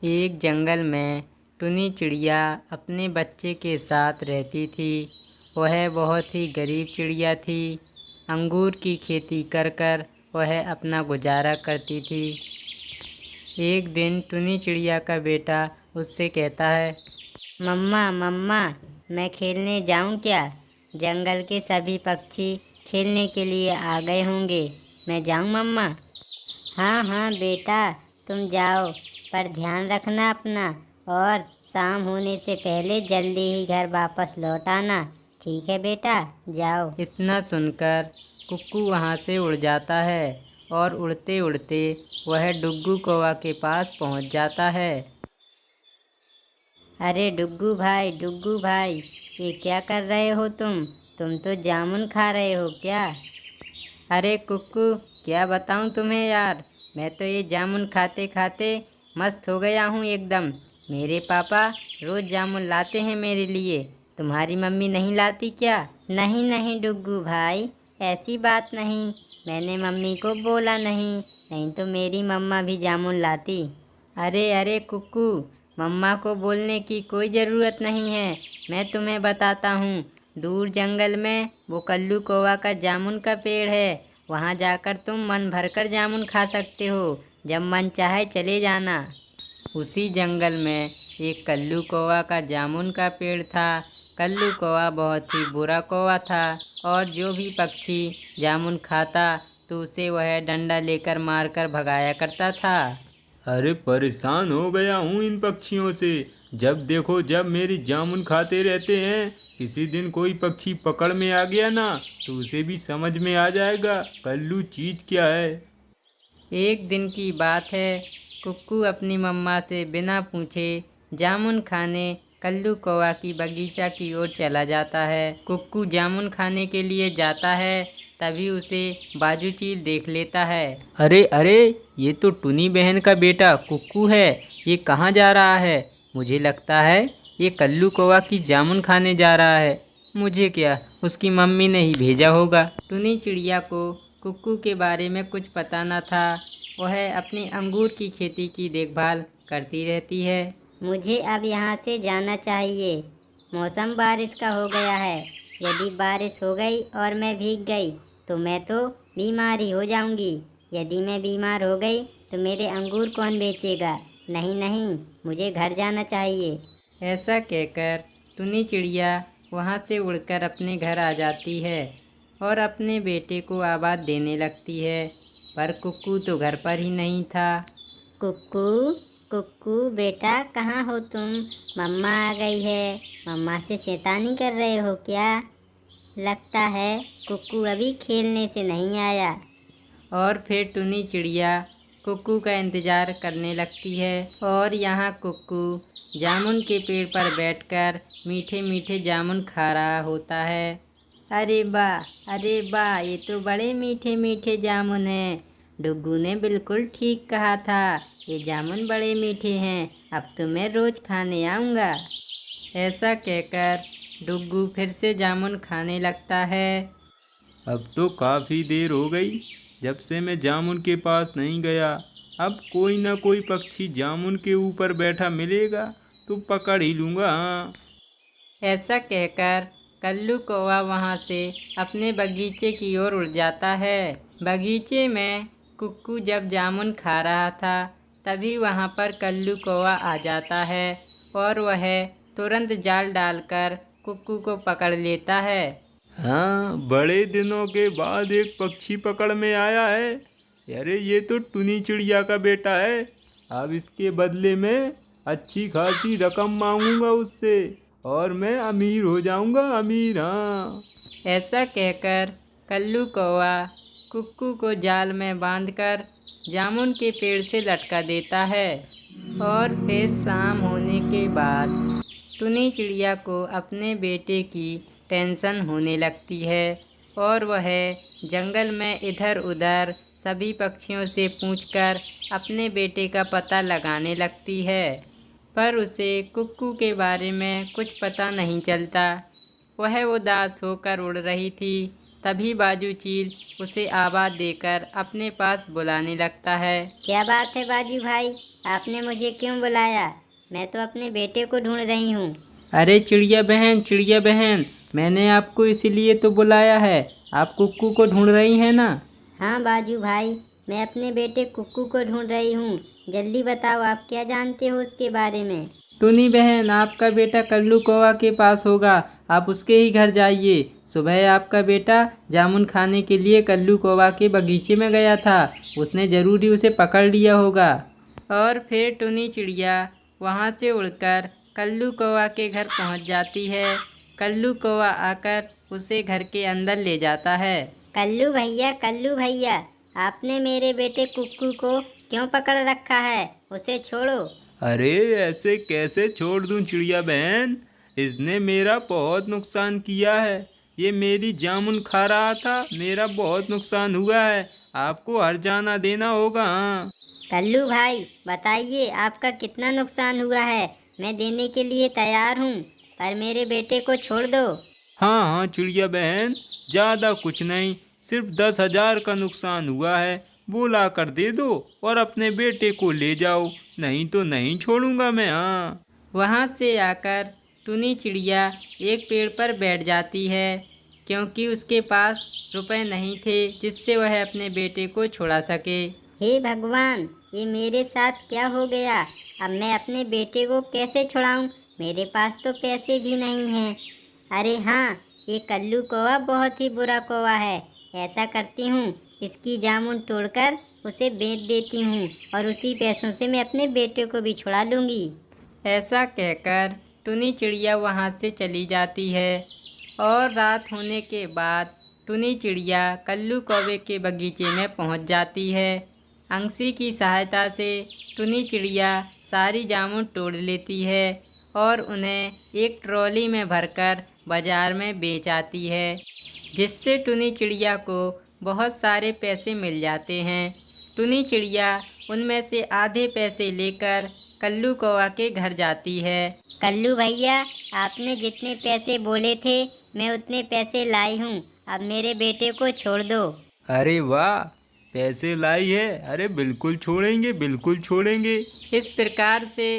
एक जंगल में टुनी चिड़िया अपने बच्चे के साथ रहती थी। वह बहुत ही गरीब चिड़िया थी। अंगूर की खेती कर कर वह अपना गुजारा करती थी। एक दिन टुनी चिड़िया का बेटा उससे कहता है, मम्मा मम्मा, मैं खेलने जाऊं क्या? जंगल के सभी पक्षी खेलने के लिए आ गए होंगे। मैं जाऊं मम्मा? हाँ हाँ बेटा, तुम जाओ, पर ध्यान रखना अपना, और शाम होने से पहले जल्दी ही घर वापस लौट आना। ठीक है बेटा, जाओ। इतना सुनकर कुक्कू वहाँ से उड़ जाता है और उड़ते उड़ते वह डुग्गू कौवा के पास पहुँच जाता है। अरे डुग्गू भाई, ये क्या कर रहे हो तुम तो जामुन खा रहे हो क्या? अरे कुक्कू, क्या बताऊँ तुम्हें यार, मैं तो ये जामुन खाते खाते मस्त हो गया हूँ एकदम। मेरे पापा रोज़ जामुन लाते हैं मेरे लिए। तुम्हारी मम्मी नहीं लाती क्या? नहीं नहीं डुग्गू भाई, ऐसी बात नहीं। मैंने मम्मी को बोला नहीं, नहीं तो मेरी मम्मा भी जामुन लाती। अरे अरे कुक्कू, मम्मा को बोलने की कोई ज़रूरत नहीं है। मैं तुम्हें बताता हूँ। दूर जंगल में वो कल्लू कौवा का जामुन का पेड़ है। वहाँ जाकर तुम मन भरकर जामुन खा सकते हो। जब मन चाहे चले जाना। उसी जंगल में एक कल्लू कौवा का जामुन का पेड़ था। कल्लू कौवा बहुत ही बुरा कौवा था और जो भी पक्षी जामुन खाता तो उसे वह डंडा लेकर मारकर भगाया करता था। अरे परेशान हो गया हूँ इन पक्षियों से। जब देखो जब मेरी जामुन खाते रहते हैं। किसी दिन कोई पक्षी पकड़ में आ गया ना, तो उसे भी समझ में आ जाएगा कल्लू चीज क्या है। एक दिन की बात है, कुक्कू अपनी मम्मा से बिना पूछे जामुन खाने कल्लू कौवा की बगीचा की ओर चला जाता है। कुक्कू जामुन खाने के लिए जाता है, तभी उसे बाजू चील देख लेता है। अरे अरे, ये तो टुनी बहन का बेटा कुक्कू है। ये कहाँ जा रहा है? मुझे लगता है ये कल्लू कौवा की जामुन खाने जा रहा है। मुझे क्या, उसकी मम्मी ने ही भेजा होगा। टुनी चिड़िया को कुक्कू के बारे में कुछ पता न था। वह अपनी अंगूर की खेती की देखभाल करती रहती है। मुझे अब यहाँ से जाना चाहिए। मौसम बारिश का हो गया है। यदि बारिश हो गई और मैं भीग गई तो मैं तो बीमार ही हो जाऊंगी। यदि मैं बीमार हो गई तो मेरे अंगूर कौन बेचेगा? नहीं नहीं, मुझे घर जाना चाहिए। ऐसा कहकर टुनी चिड़िया वहाँ से उड़कर अपने घर आ जाती है और अपने बेटे को आवाज़ देने लगती है। पर कुक्कू तो घर पर ही नहीं था। कुक्कू कुक्कू बेटा, कहाँ हो तुम? मम्मा आ गई है। मम्मा से शैतानी कर रहे हो क्या? लगता है कुक्कू अभी खेलने से नहीं आया। और फिर टुनी चिड़िया कुक्कू का इंतज़ार करने लगती है और यहाँ कुक्कू जामुन के पेड़ पर बैठकर मीठे मीठे जामुन खा रहा होता है। अरे वाह, ये तो बड़े मीठे मीठे जामुन हैं। डुग्गू ने बिल्कुल ठीक कहा था, ये जामुन बड़े मीठे हैं। अब तो मैं रोज़ खाने आऊँगा। ऐसा कहकर डुग्गू फिर से जामुन खाने लगता है। अब तो काफ़ी देर हो गई जब से मैं जामुन के पास नहीं गया। अब कोई ना कोई पक्षी जामुन के ऊपर बैठा मिलेगा तो पकड़ ही लूँगा। हाँ, ऐसा कहकर कल्लू कौवा वहाँ से अपने बगीचे की ओर उड़ जाता है। बगीचे में कुक्कू जब जामुन खा रहा था, तभी वहाँ पर कल्लू कौवा आ जाता है और वह तुरंत जाल डालकर कुक्कू को पकड़ लेता है। हाँ, बड़े दिनों के बाद एक पक्षी पकड़ में आया है। अरे ये तो टुनी चिड़िया का बेटा है। अब इसके बदले में अच्छी खासी रकम मांगूंगा उससे, और मैं अमीर हो जाऊंगा, अमीर। हाँ, ऐसा कहकर कल्लू कौवा कुक्कू को जाल में बांधकर जामुन के पेड़ से लटका देता है। और फिर शाम होने के बाद टुनी चिड़िया को अपने बेटे की टेंशन होने लगती है और वह जंगल में इधर उधर सभी पक्षियों से पूछकर अपने बेटे का पता लगाने लगती है। पर उसे कुक्कू के बारे में कुछ पता नहीं चलता। वह उदास होकर उड़ रही थी। तभी बाजू चील उसे आवाज़ देकर अपने पास बुलाने लगता है। क्या बात है बाजू भाई, आपने मुझे क्यों बुलाया? मैं तो अपने बेटे को ढूंढ रही हूँ। अरे चिड़िया बहन, मैंने आपको इसीलिए तो बुलाया है। आप कुक्कू को ढूंढ रही हैं ना? हाँ बाजू भाई, मैं अपने बेटे कुक्कू को ढूंढ रही हूँ। जल्दी बताओ, आप क्या जानते हो उसके बारे में? टुनी बहन, आपका बेटा कल्लू कौवा के पास होगा। आप उसके ही घर जाइए। सुबह आपका बेटा जामुन खाने के लिए कल्लू कौवा के बगीचे में गया था। उसने ज़रूर ही उसे पकड़ लिया होगा। और फिर टुनी चिड़िया वहाँ से उड़कर कल्लू कौवा के घर पहुँच जाती है। कल्लू कौवा आकर उसे घर के अंदर ले जाता है। कल्लू भैया, आपने मेरे बेटे कुक्कू को क्यों पकड़ रखा है? उसे छोड़ो। अरे ऐसे कैसे छोड़ दूं चिड़िया बहन, इसने मेरा बहुत नुकसान किया है। ये मेरी जामुन खा रहा था, मेरा बहुत नुकसान हुआ है। आपको हर्जाना देना होगा। हाँ कल्लू भाई, बताइए आपका कितना नुकसान हुआ है? मैं देने के लिए तैयार हूँ, पर मेरे बेटे को छोड़ दो। हाँ हाँ चिड़िया बहन, ज़्यादा कुछ नहीं, सिर्फ 10,000 का नुकसान हुआ है। वो ला कर दे दो और अपने बेटे को ले जाओ, नहीं तो नहीं छोड़ूंगा मैं। हाँ वहाँ से आकर टुनी चिड़िया एक पेड़ पर बैठ जाती है, क्योंकि उसके पास रुपए नहीं थे जिससे वह अपने बेटे को छुड़ा सके। हे भगवान, ये मेरे साथ क्या हो गया? अब मैं अपने बेटे को कैसे छुड़ाऊं? मेरे पास तो पैसे भी नहीं हैं। अरे हाँ, ये कल्लू कौवा बहुत ही बुरा कौवा है। ऐसा करती हूँ, इसकी जामुन तोड़कर उसे बेच देती हूँ और उसी पैसों से मैं अपने बेटे को भी छुड़ा लूँगी। ऐसा कहकर टुनी चिड़िया वहाँ से चली जाती है। और रात होने के बाद टुनी चिड़िया कल्लू कौवे के बगीचे में पहुँच जाती है। अंशी की सहायता से टुनी चिड़िया सारी जामुन तोड़ लेती है और उन्हें एक ट्रॉली में भरकर बाजार में बेच आती है, जिससे टुनी चिड़िया को बहुत सारे पैसे मिल जाते हैं। टुनी चिड़िया उनमें से आधे पैसे लेकर कल्लू कौवा के घर जाती है। कल्लू भैया, आपने जितने पैसे बोले थे मैं उतने पैसे लाई हूँ। अब मेरे बेटे को छोड़ दो। अरे वाह, पैसे लाई है। अरे बिल्कुल छोड़ेंगे, बिल्कुल छोड़ेंगे। इस प्रकार से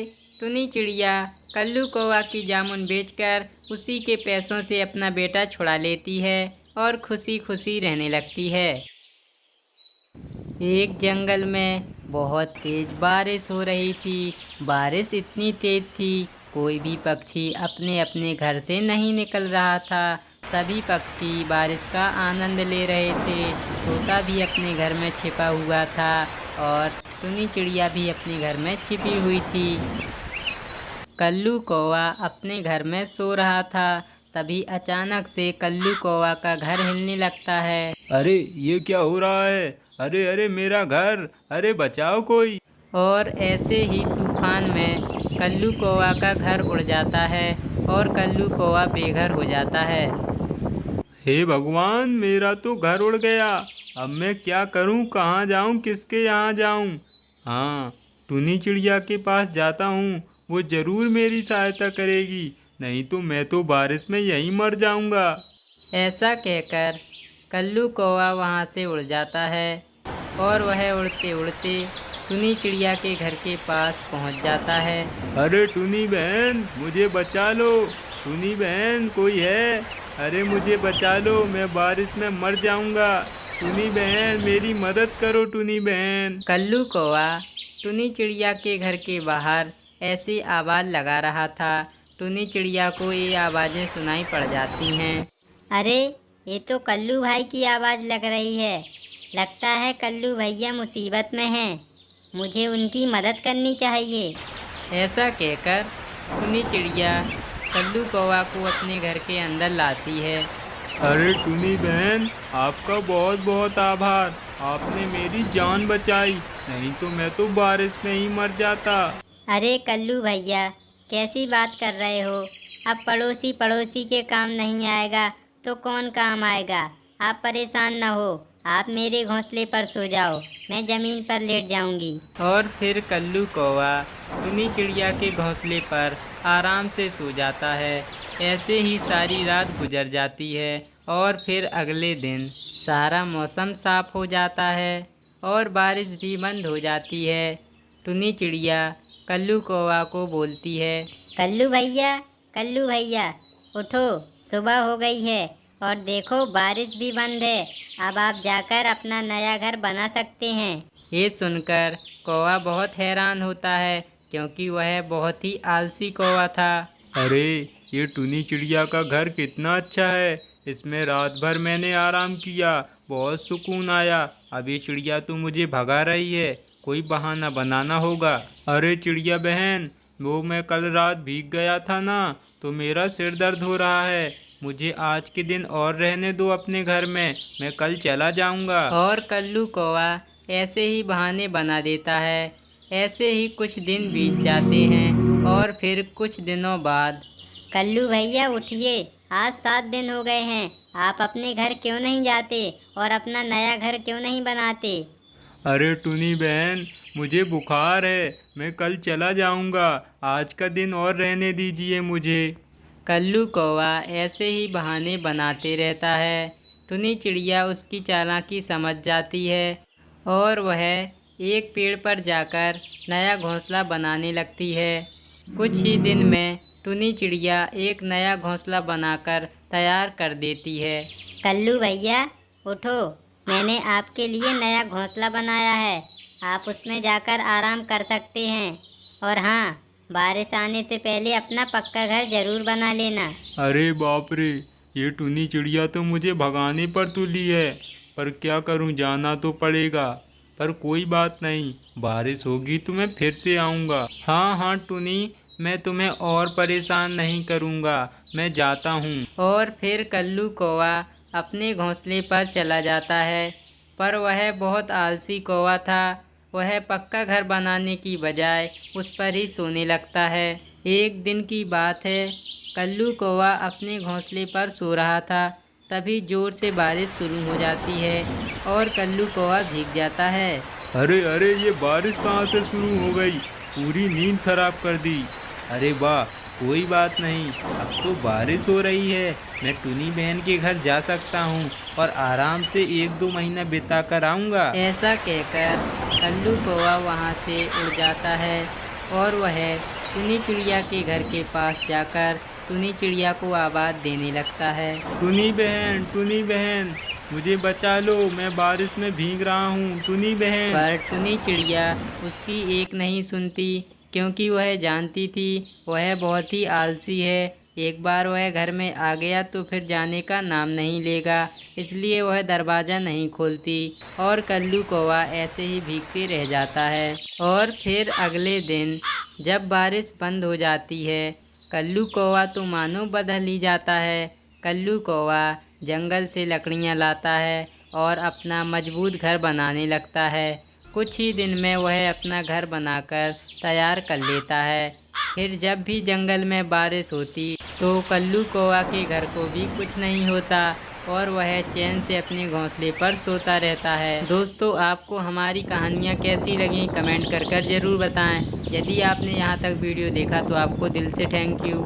टुनी चिड़िया कल्लू कौवा की जामुन बेचकर उसी के पैसों से अपना बेटा छुड़ा लेती है और खुशी खुशी रहने लगती है। एक जंगल में बहुत तेज बारिश हो रही थी। बारिश इतनी तेज थी, कोई भी पक्षी अपने अपने घर से नहीं निकल रहा था। सभी पक्षी बारिश का आनंद ले रहे थे। तोता भी अपने घर में छिपा हुआ था और टुनी चिड़िया भी अपने घर में छिपी हुई थी। कल्लू कौवा अपने घर में सो रहा था। तभी अचानक से कल्लू कौवा का घर हिलने लगता है। अरे ये क्या हो रहा है? अरे अरे मेरा घर, अरे बचाओ कोई। और ऐसे ही तूफान में कल्लू कौवा का घर उड़ जाता है और कल्लू कौवा बेघर हो जाता है। हे भगवान, मेरा तो घर उड़ गया। अब मैं क्या करूं, कहाँ जाऊं, किसके यहाँ जाऊं? हाँ, टुनी चिड़िया के पास जाता हूँ, वो ज़रूर मेरी सहायता करेगी, नहीं तो मैं तो बारिश में यहीं मर जाऊंगा। ऐसा कहकर कल्लू कौवा वहाँ से उड़ जाता है और वह उड़ते उड़ते टुनी चिड़िया के घर के पास पहुँच जाता है। अरे टुनी बहन, मुझे बचा लो। टुनी बहन, कोई है? अरे मुझे बचा लो, मैं बारिश में मर जाऊंगा। टुनी बहन, मेरी मदद करो टुनी बहन। कल्लू कौवा टुनी चिड़िया के घर के बाहर ऐसी आवाज़ लगा रहा था। टुनी चिड़िया को ये आवाज़ें सुनाई पड़ जाती हैं। अरे ये तो कल्लू भाई की आवाज़ लग रही है। लगता है कल्लू भैया मुसीबत में हैं। मुझे उनकी मदद करनी चाहिए। ऐसा कहकर टुनी चिड़िया कल्लू कौवा को अपने घर के अंदर लाती है। अरे टुनी बहन, आपका बहुत बहुत आभार। आपने मेरी जान बचाई, नहीं तो मैं तो बारिश में ही मर जाता। अरे कल्लू भैया, कैसी बात कर रहे हो? अब पड़ोसी पड़ोसी के काम नहीं आएगा तो कौन काम आएगा? आप परेशान न हो, आप मेरे घोंसले पर सो जाओ, मैं ज़मीन पर लेट जाऊंगी। और फिर कल्लू कौवा टुनी चिड़िया के घोंसले पर आराम से सो जाता है। ऐसे ही सारी रात गुजर जाती है और फिर अगले दिन सारा मौसम साफ हो जाता है और बारिश भी बंद हो जाती है। टुनी चिड़िया कल्लू कौवा को बोलती है। कल्लू भैया उठो, सुबह हो गई है और देखो बारिश भी बंद है। अब आप जाकर अपना नया घर बना सकते हैं। ये सुनकर कौवा बहुत हैरान होता है क्योंकि वह बहुत ही आलसी कौवा था। अरे ये टुनी चिड़िया का घर कितना अच्छा है, इसमें रात भर मैंने आराम किया, बहुत सुकून आया। अब ये चिड़िया तो मुझे भगा रही है, कोई बहाना बनाना होगा। अरे चिड़िया बहन, वो मैं कल रात भीग गया था ना, तो मेरा सिर दर्द हो रहा है। मुझे आज के दिन और रहने दो अपने घर में, मैं कल चला जाऊंगा। और कल्लू कौवा ऐसे ही बहाने बना देता है। ऐसे ही कुछ दिन बीत जाते हैं और फिर कुछ दिनों बाद कल्लू भैया उठिए, आज 7 दिन हो गए हैं। आप अपने घर क्यों नहीं जाते और अपना नया घर क्यों नहीं बनाते? अरे टुनी बहन, मुझे बुखार है, मैं कल चला जाऊंगा, आज का दिन और रहने दीजिए मुझे। कल्लू कौवा ऐसे ही बहाने बनाते रहता है। टुनी चिड़िया उसकी चालाकी समझ जाती है और वह एक पेड़ पर जाकर नया घोंसला बनाने लगती है। कुछ ही दिन में टुनी चिड़िया एक नया घोंसला बनाकर तैयार कर देती है। कल्लू भैया उठो, मैंने आपके लिए नया घोंसला बनाया है, आप उसमें जाकर आराम कर सकते हैं। और हाँ, बारिश आने से पहले अपना पक्का घर जरूर बना लेना। अरे बाप रे, ये टुनी चिड़िया तो मुझे भगाने पर तुली है, पर क्या करूं, जाना तो पड़ेगा। पर कोई बात नहीं, बारिश होगी तो मैं फिर से आऊँगा। हाँ हाँ टुनी, मैं तुम्हें और परेशान नहीं करूँगा, मैं जाता हूँ। और फिर कल्लू कौवा अपने घोंसले पर चला जाता है, पर वह बहुत आलसी कौवा था। वह पक्का घर बनाने की बजाय उस पर ही सोने लगता है। एक दिन की बात है, कल्लू कौवा अपने घोंसले पर सो रहा था, तभी जोर से बारिश शुरू हो जाती है और कल्लू कौवा भीग जाता है। अरे अरे, ये बारिश कहाँ से शुरू हो गई, पूरी नींद खराब कर दी। अरे वाह, कोई बात नहीं, अब तो बारिश हो रही है, मैं टुनी बहन के घर जा सकता हूँ और आराम से 1-2 महीना बिता कर आऊँगा। ऐसा कहकर कल्लू कौवा वहाँ से उड़ जाता है और वह टुनी चिड़िया के घर के पास जाकर टुनी चिड़िया को आवाज़ देने लगता है। टुनी बहन, मुझे बचा लो, मैं बारिश में भीग रहा हूँ, टुनी बहन। पर टुनी चिड़िया उसकी एक नहीं सुनती क्योंकि वह जानती थी वह बहुत ही आलसी है। एक बार वह घर में आ गया तो फिर जाने का नाम नहीं लेगा, इसलिए वह दरवाज़ा नहीं खोलती और कल्लू कौवा ऐसे ही भीगते रह जाता है। और फिर अगले दिन जब बारिश बंद हो जाती है, कल्लू कौवा तो मानो बदल ही जाता है। कल्लू कौवा जंगल से लकड़ियाँ लाता है और अपना मजबूत घर बनाने लगता है। कुछ ही दिन में वह अपना घर बनाकर तैयार कर लेता है। फिर जब भी जंगल में बारिश होती तो कल्लू कौवा के घर को भी कुछ नहीं होता और वह चैन से अपने घोंसले पर सोता रहता है। दोस्तों, आपको हमारी कहानियाँ कैसी लगी कमेंट कर ज़रूर बताएं। यदि आपने यहाँ तक वीडियो देखा तो आपको दिल से थैंक यू।